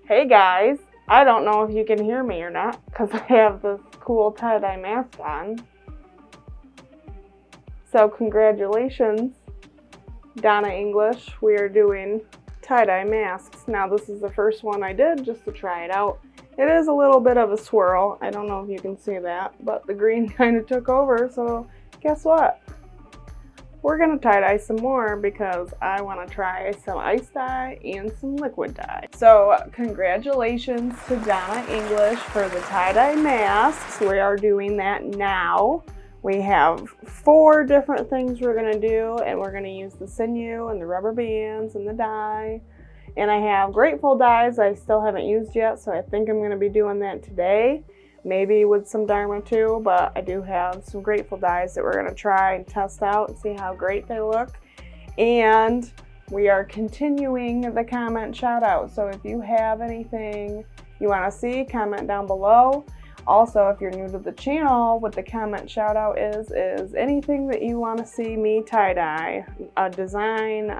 Hey guys, I don't know if you can hear me or not because I have this cool tie-dye mask on. So congratulations, Donna English, we are doing tie-dye masks. Now this is the first one I did just to try it out. It is a little bit of a swirl. I don't know if you can see that, but the green kind of took over, so guess what? We're going to tie-dye some more because I want to try some ice dye and some liquid dye. So congratulations to Donna English for the tie-dye masks. We are doing that now. We have 4 different things we're going to do, and we're going to use the Sinew and the rubber bands and the dye. And I have Grateful dyes I still haven't used yet, so I think I'm going to be doing that today. Maybe with some Dharma too, but I do have some Grateful dyes that we're going to try and test out and see how great they look. And we are continuing the comment shout out. So if you have anything you want to see, comment down below. Also, if you're new to the channel, what the comment shout out is anything that you want to see me tie-dye, a design,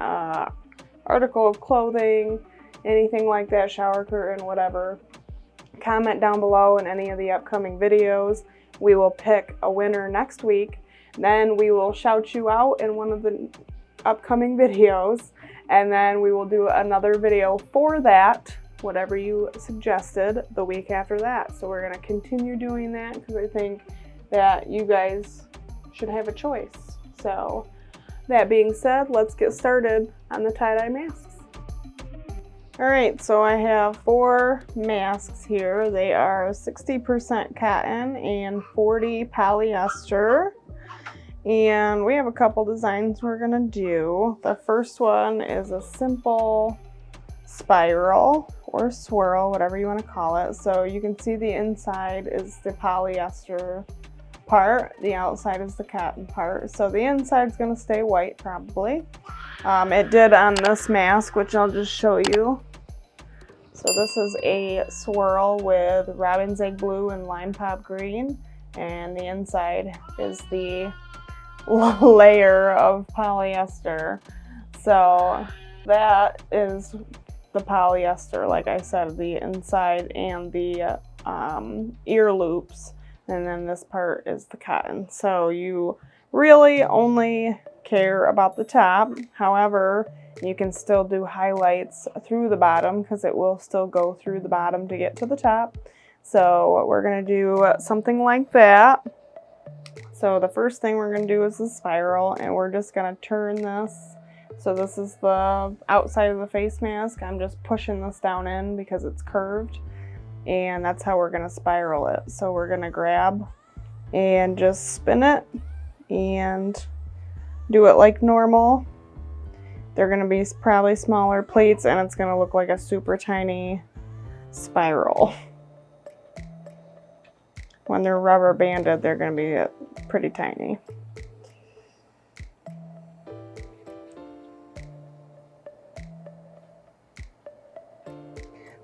article of clothing, anything like that, shower curtain, whatever. Comment down below in any of the upcoming videos. We will pick a winner next week. Then we will shout you out in one of the upcoming videos. And then we will do another video for that, whatever you suggested, the week after that. So we're going to continue doing that because I think that you guys should have a choice. So that being said, let's get started on the tie-dye masks. Alright, so I have 4 masks here. They are 60% cotton and 40 polyester. And we have a couple designs we're going to do. The first one is a simple spiral or swirl, whatever you want to call it. So you can see the inside is the polyester part, the outside is the cotton part. So the inside is going to stay white probably. It did on this mask, which I'll just show you. So this is a swirl with robin's egg blue and lime pop green, and the inside is the layer of polyester. So that is the polyester, like I said, the inside and the ear loops, and then this part is the cotton. So you really only care about the top. However, you can still do highlights through the bottom because it will still go through the bottom to get to the top. So we're going to do something like that. So the first thing we're going to do is the spiral, and we're just going to turn this. So this is the outside of the face mask. I'm just pushing this down in because it's curved, and that's how we're going to spiral it. So we're going to grab and just spin it and do it like normal. They're going to be probably smaller plates, and it's going to look like a super tiny spiral. When they're rubber banded, they're going to be pretty tiny.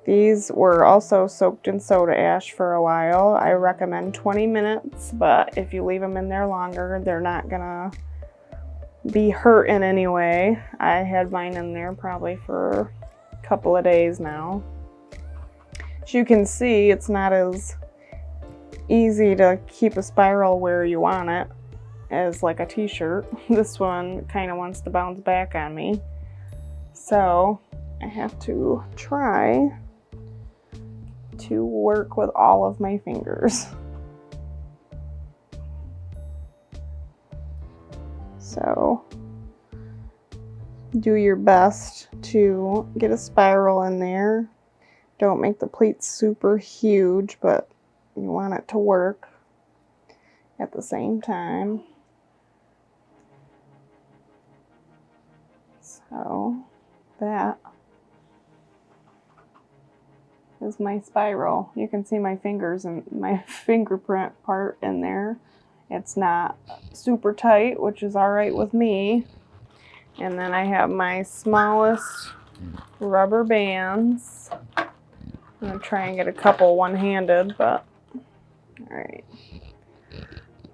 These were also soaked in soda ash for a while. I recommend 20 minutes, but if you leave them in there longer, they're not going to be hurt in any way. I had mine in there probably for a couple of days now. As you can see, it's not as easy to keep a spiral where you want it as like a t-shirt. This one kind of wants to bounce back on me. So I have to try to work with all of my fingers. So do your best to get a spiral in there. Don't make the pleats super huge, but you want it to work at the same time. So that is my spiral. You can see my fingers and my fingerprint part in there. It's not super tight, which is all right with me. And then I have my smallest rubber bands. I'm gonna try and get a couple one-handed, but all right.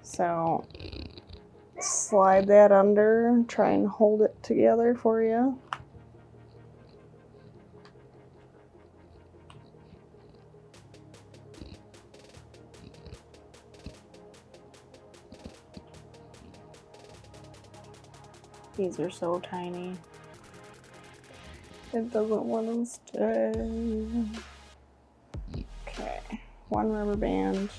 So slide that under, try and hold it together for you. These are so tiny. It doesn't want to stay. Okay, one rubber band.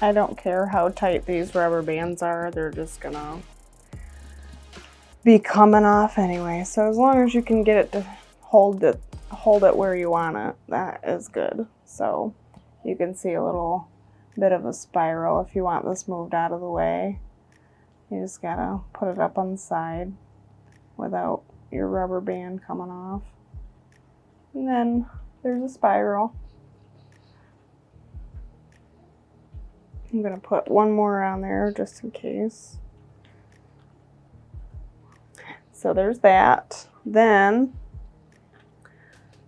I don't care how tight these rubber bands are, they're just gonna be coming off anyway. So as long as you can get it to hold it where you want it, that is good. So you can see a little bit of a spiral. If you want this moved out of the way, you just gotta put it up on the side without your rubber band coming off. And then there's a spiral. I'm gonna put one more on there just in case. So there's that. Then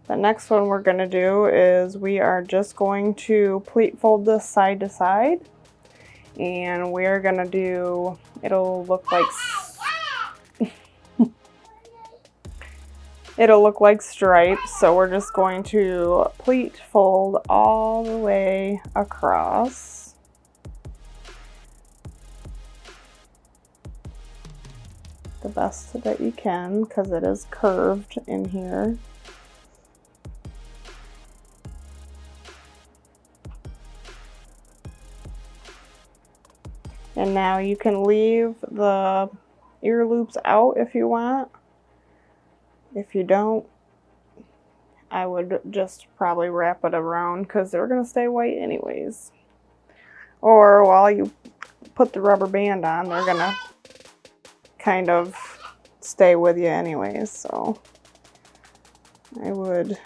the next one we're gonna do is we are just going to pleat fold this side to side, and we're gonna do, it'll look like it'll look like stripes. So we're just going to pleat fold all the way across. The best that you can, because it is curved in here. And now you can leave the ear loops out if you want. If you don't, I would just probably wrap it around because they're going to stay white anyways. Or while you put the rubber band on, they're going to kind of stay with you anyways. So I would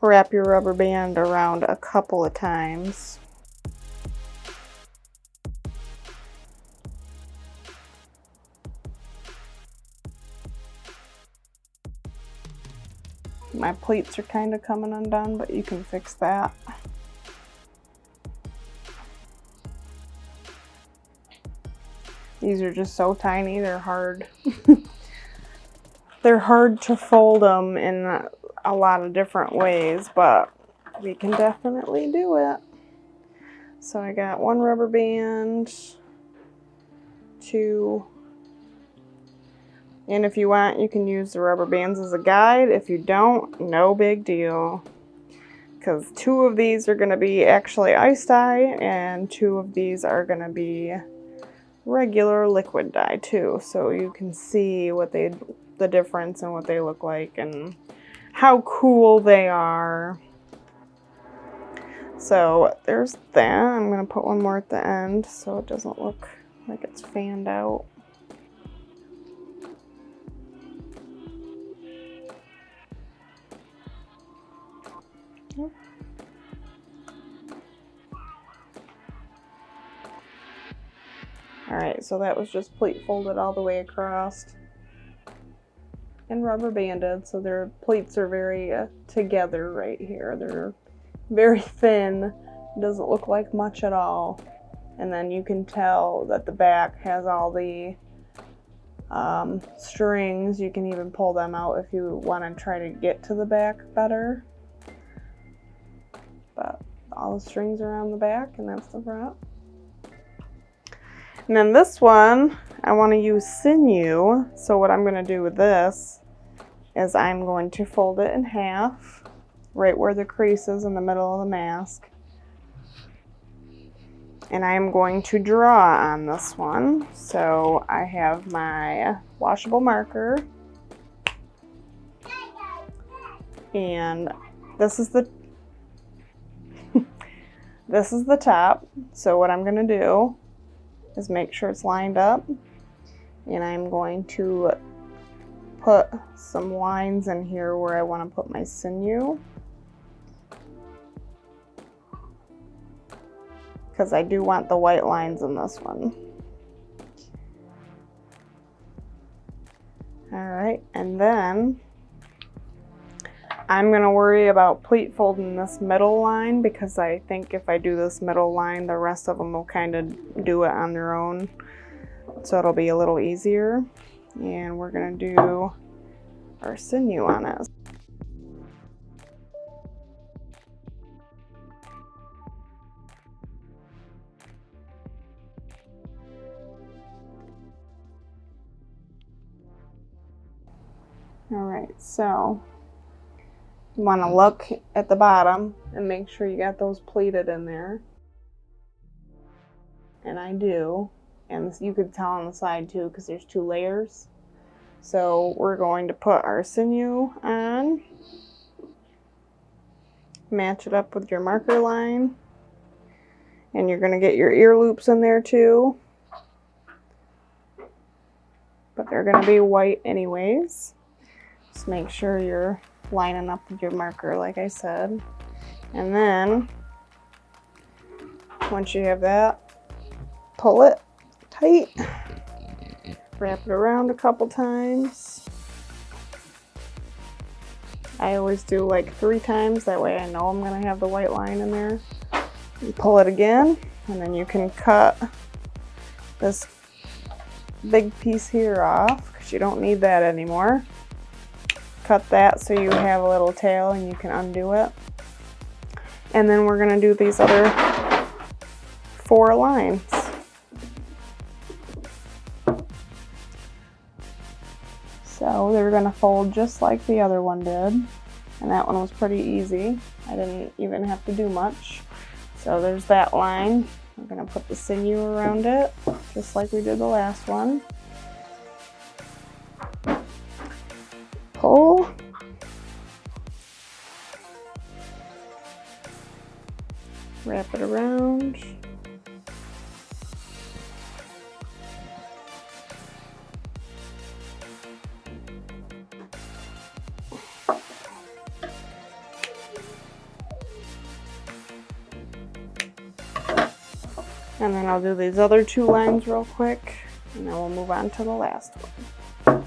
wrap your rubber band around a couple of times. My pleats are kind of coming undone, but you can fix that. These are just so tiny, they're hard. They're hard to fold them in a lot of different ways, but we can definitely do it. So I got one rubber band, two, and if you want, you can use the rubber bands as a guide. If you don't, no big deal, because two of these are going to be actually ice dye, and two of these are going to be regular liquid dye too, so you can see what the difference and what they look like and how cool they are. So there's that. I'm gonna put one more at the end so it doesn't look like it's fanned out. Yep. Alright, so that was just pleat folded all the way across and rubber banded, so their pleats are very together right here. They're very thin, doesn't look like much at all. And then you can tell that the back has all the strings. You can even pull them out if you want to try to get to the back better. But all the strings are on the back, and that's the front. And then this one, I want to use Sinew. So what I'm going to do with this is I'm going to fold it in half, right where the crease is in the middle of the mask. And I'm going to draw on this one. So I have my washable marker. And this is the this is the top. So what I'm going to do is make sure it's lined up, and I'm going to put some lines in here where I want to put my sinew, because I do want the white lines in this one. Alright, and then I'm going to worry about pleat folding this middle line, because I think if I do this middle line, the rest of them will kind of do it on their own. So it'll be a little easier. And we're going to do our sinew on it. Alright, so you want to look at the bottom and make sure you got those pleated in there. And I do. And you could tell on the side too because there's 2 layers. So we're going to put our sinew on. Match it up with your marker line. And you're going to get your ear loops in there too. But they're going to be white anyways. Just make sure you're lining up with your marker like I said. And then once you have that, pull it tight. Wrap it around a couple times. I always do like 3 times, that way I know I'm going to have the white line in there. You pull it again, and then you can cut this big piece here off because you don't need that anymore. Cut that so you have a little tail and you can undo it. And then we're going to do these other 4 lines. So they're going to fold just like the other one did. And that one was pretty easy. I didn't even have to do much. So there's that line. I'm going to put the sinew around it, just like we did the last one. Pull. Wrap it around. And then I'll do these other 2 lines real quick, and then we'll move on to the last one.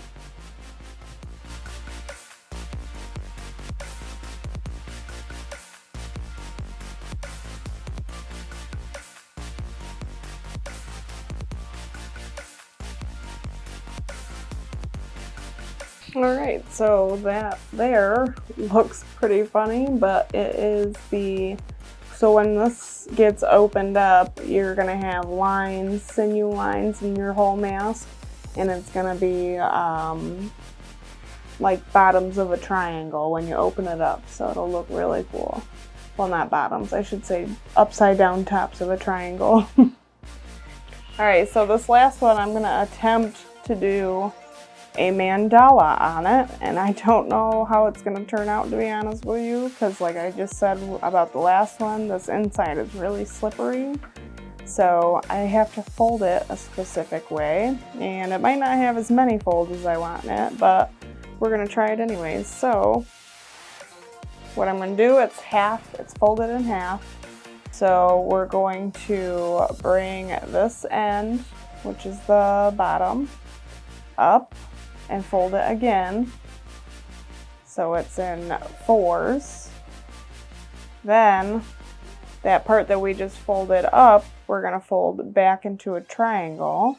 Alright, so that there looks pretty funny, but it is the... So when this gets opened up, you're going to have lines, sinew lines in your whole mask, and it's going to be like bottoms of a triangle when you open it up, so it'll look really cool. Well, not bottoms, I should say upside down tops of a triangle. Alright, so this last one I'm going to attempt to do a mandala on it, and I don't know how it's going to turn out, to be honest with you, because like I just said about the last one, this inside is really slippery, so I have to fold it a specific way, and it might not have as many folds as I want in it, but we're going to try it anyways. So what I'm going to do, it's folded in half, so we're going to bring this end, which is the bottom, up and fold it again so it's in 4s. Then that part that we just folded up, we're going to fold back into a triangle.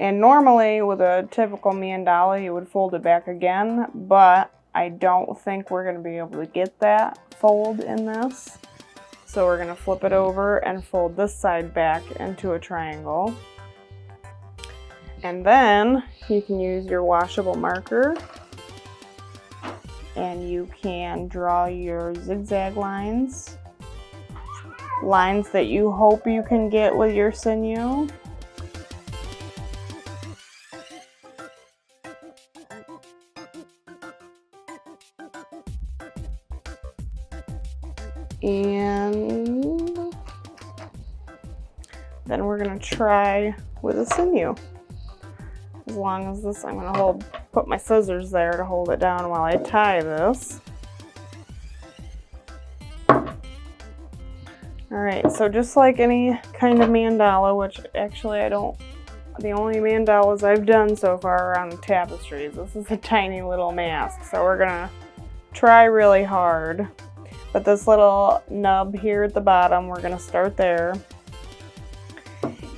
And normally with a typical mandala you would fold it back again, but I don't think we're going to be able to get that fold in this. So we're going to flip it over and fold this side back into a triangle. And then you can use your washable marker and you can draw your zigzag lines. Lines that you hope you can get with your sinew. And then we're going to try with a sinew. As long as this, I'm going to put my scissors there to hold it down while I tie this. Alright, so just like any kind of mandala, which actually the only mandalas I've done so far are on tapestries. This is a tiny little mask, so we're going to try really hard. But this little nub here at the bottom, we're going to start there.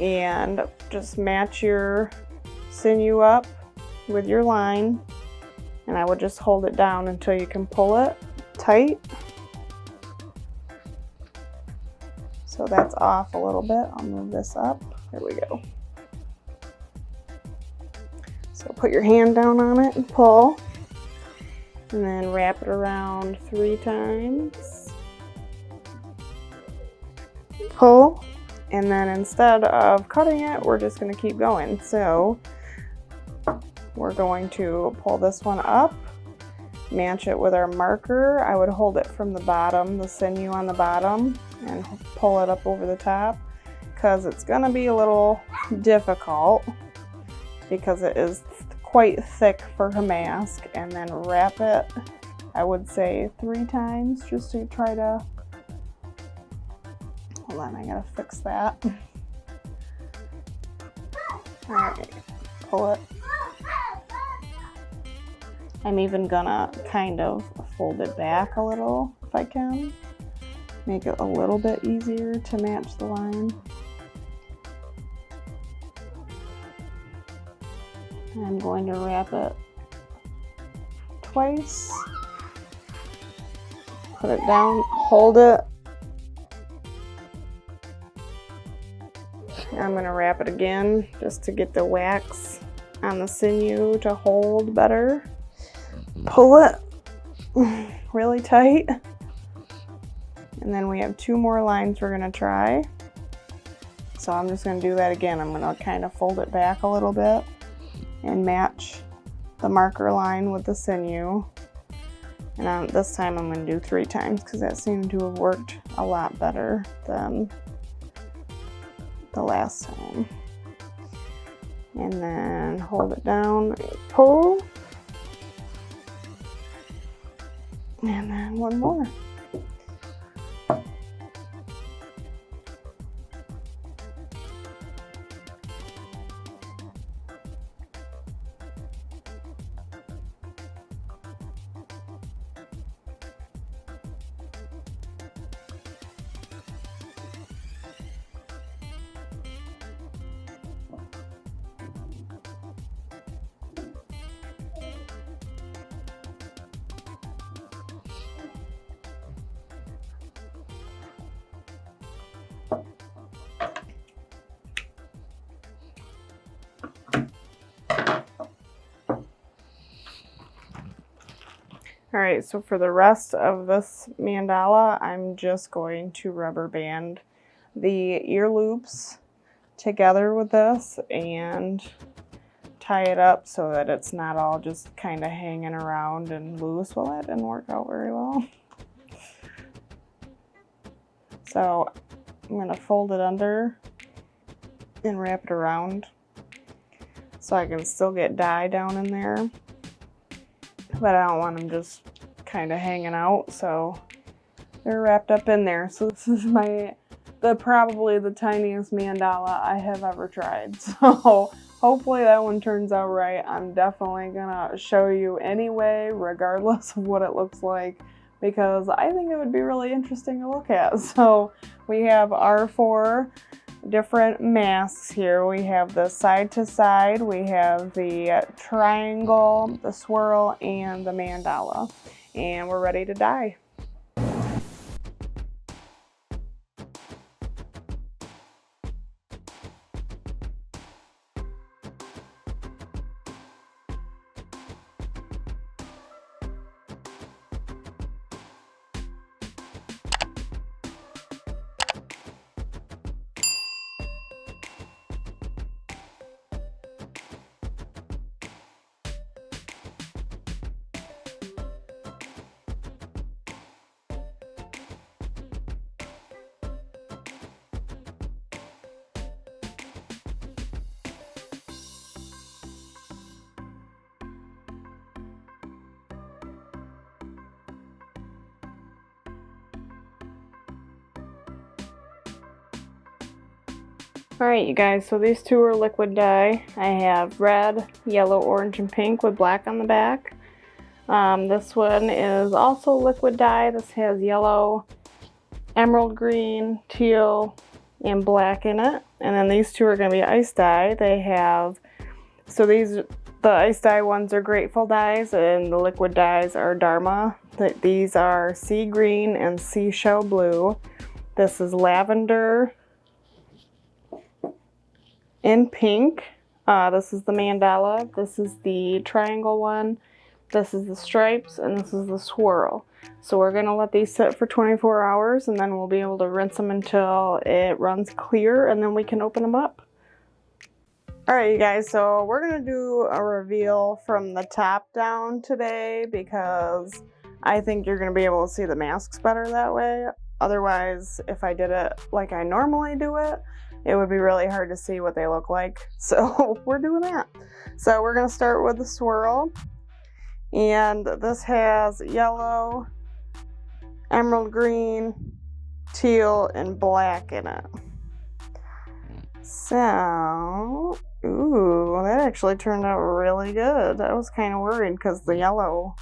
And just match your sinew up with your line, and I would just hold it down until you can pull it tight. So that's off a little bit. I'll move this up. There we go. So put your hand down on it and pull, and then wrap it around 3 times. Pull, and then instead of cutting it, we're just going to keep going. So we're going to pull this one up, match it with our marker. I would hold it from the bottom, the sinew on the bottom, and pull it up over the top, because it's going to be a little difficult because it is quite thick for a mask. And then wrap it, I would say 3 times, just to try to, hold on, I gotta fix that. Alright, pull it. I'm even gonna kind of fold it back a little if I can. Make it a little bit easier to match the line. I'm going to wrap it twice. Put it down, hold it. I'm going to wrap it again just to get the wax on the sinew to hold better. Pull it really tight. And then we have 2 more lines we're going to try. So I'm just going to do that again. I'm going to kind of fold it back a little bit and match the marker line with the sinew. And this time I'm going to do 3 times because that seemed to have worked a lot better than the last time. And then hold it down, pull, and then 1 more. Alright, so for the rest of this mandala, I'm just going to rubber band the ear loops together with this and tie it up so that it's not all just kind of hanging around and loose. Well, that didn't work out very well. So I'm going to fold it under and wrap it around so I can still get dye down in there. But I don't want them just kind of hanging out, so they're wrapped up in there. So this is probably the tiniest mandala I have ever tried. So hopefully that one turns out right. I'm definitely gonna show you anyway, regardless of what it looks like, because I think it would be really interesting to look at. So we have our 4 different masks here. We have the side to side, we have the triangle, the swirl, and the mandala. And we're ready to dye. Alright you guys, so these 2 are liquid dye. I have red, yellow, orange, and pink with black on the back. This one is also liquid dye. This has yellow, emerald green, teal, and black in it. And then these 2 are going to be ice dye. They have, so these, The ice dye ones are Grateful dyes, and the liquid dyes are Dharma. These are sea green and seashell blue. This is lavender and pink. This is the mandala. This is the triangle one. This is the stripes, and this is the swirl. So we're gonna let these sit for 24 hours, and then we'll be able to rinse them until it runs clear, and then we can open them up. Alright you guys, so we're going to do a reveal from the top down today because I think you're going to be able to see the masks better that way. Otherwise, if I did it like I normally do it, it would be really hard to see what they look like. So we're doing that. So we're going to start with the swirl. And this has yellow, emerald green, teal, and black in it. So, ooh, that actually turned out really good. I was kind of worried because the yellow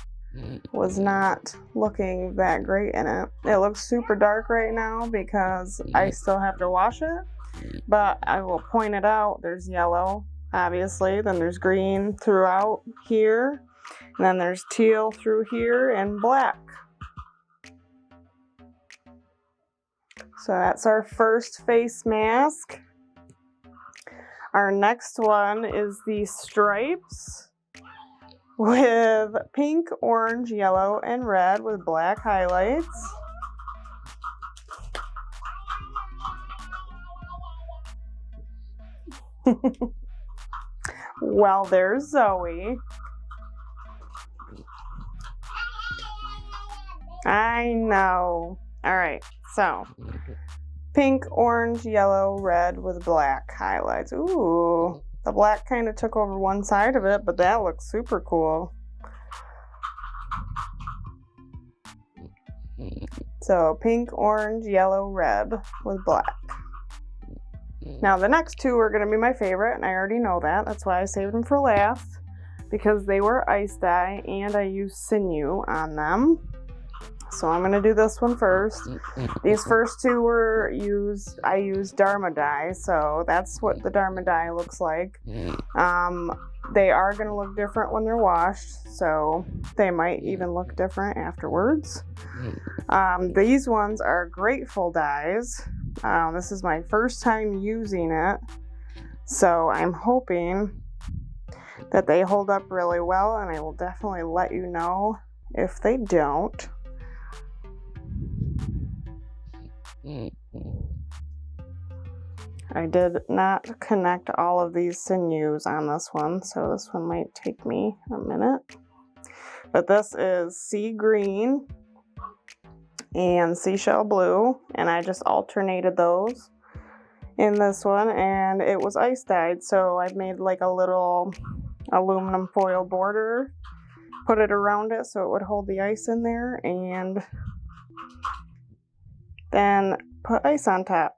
was not looking that great in it. It looks super dark right now because I still have to wash it, but I will point it out. There's yellow, obviously, then there's green throughout here, and then there's teal through here, and black. So that's our first face mask. Our next one is the stripes with pink, orange, yellow, and red with black highlights. Well, there's Zoe. I know. All right, so pink, orange, yellow, red with black highlights. Ooh, the black kind of took over one side of it, but that looks super cool. So pink, orange, yellow, red with black. Now the next two are going to be my favorite, and I already know that. That's why I saved them for last, because they were ice dye and I used Sinew on them. So I'm going to do this one first. These first two were I used Dharma dye, so that's what the Dharma dye looks like. They are going to look different when they're washed, so they might even look different afterwards. These ones are Grateful dyes. This is my first time using it, so I'm hoping that they hold up really well, and I will definitely let you know if they don't. I did not connect all of these sinews on this one, so this one might take me a minute. But this is sea green and seashell blue, and I just alternated those in this one, and it was ice dyed, so I made like a little aluminum foil border, put it around it so it would hold the ice in there, and then put ice on top.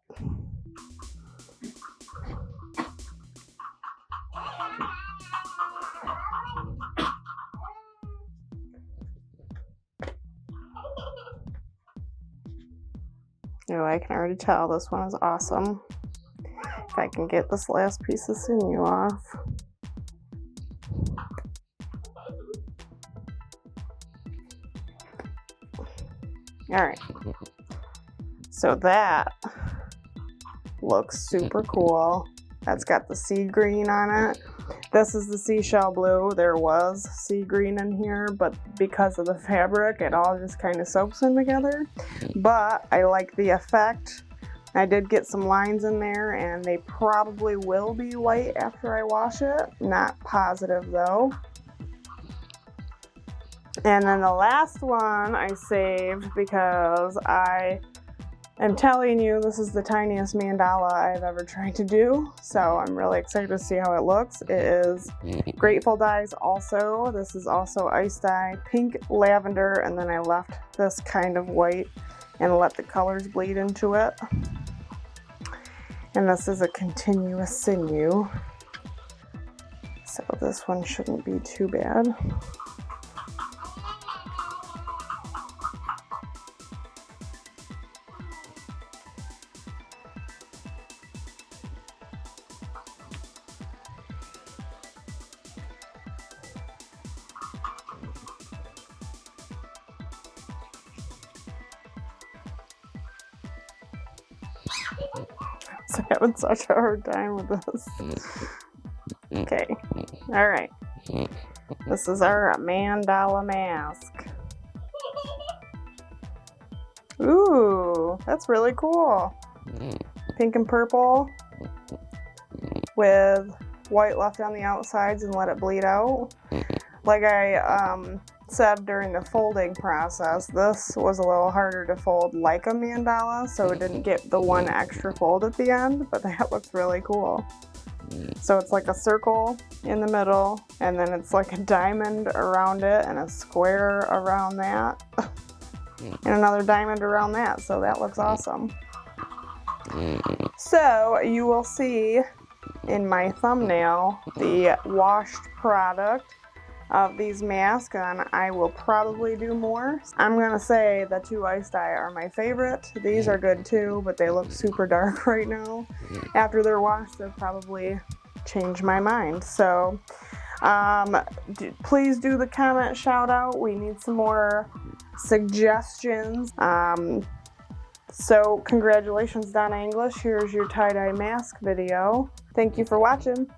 Oh, I can already tell this one is awesome. If I can get this last piece of sinew off. Alright. So that looks super cool. That's got the sea green on it. This is the seashell blue. There was sea green in here, but because of the fabric, it all just kind of soaks in together. But I like the effect. I did get some lines in there, and they probably will be white after I wash it. Not positive though. And then the last one I saved because I am telling you this is the tiniest mandala I've ever tried to do, so I'm really excited to see how it looks. It is Grateful dyes also. This is also ice dye, pink, lavender, and then I left this kind of white and let the colors bleed into it. And this is a continuous sinew, so this one shouldn't be too bad. just having such a hard time with this. Okay, all right. This is our mandala mask. Ooh, that's really cool. Pink and purple with white left on the outsides and let it bleed out. Like I said during the folding process, this was a little harder to fold like a mandala, so it didn't get the one extra fold at the end, but that looks really cool. So it's like a circle in the middle, and then it's like a diamond around it and a square around that, and another diamond around that, so that looks awesome. So you will see in my thumbnail the washed product of these masks, and I will probably do more. I'm gonna say the 2 ice dye are my favorite. These are good too, but they look super dark right now. After they're washed, they'll probably change my mind. So please do the comment shout out. We need some more suggestions. So congratulations, Donna English. Here's your tie-dye mask video. Thank you for watching.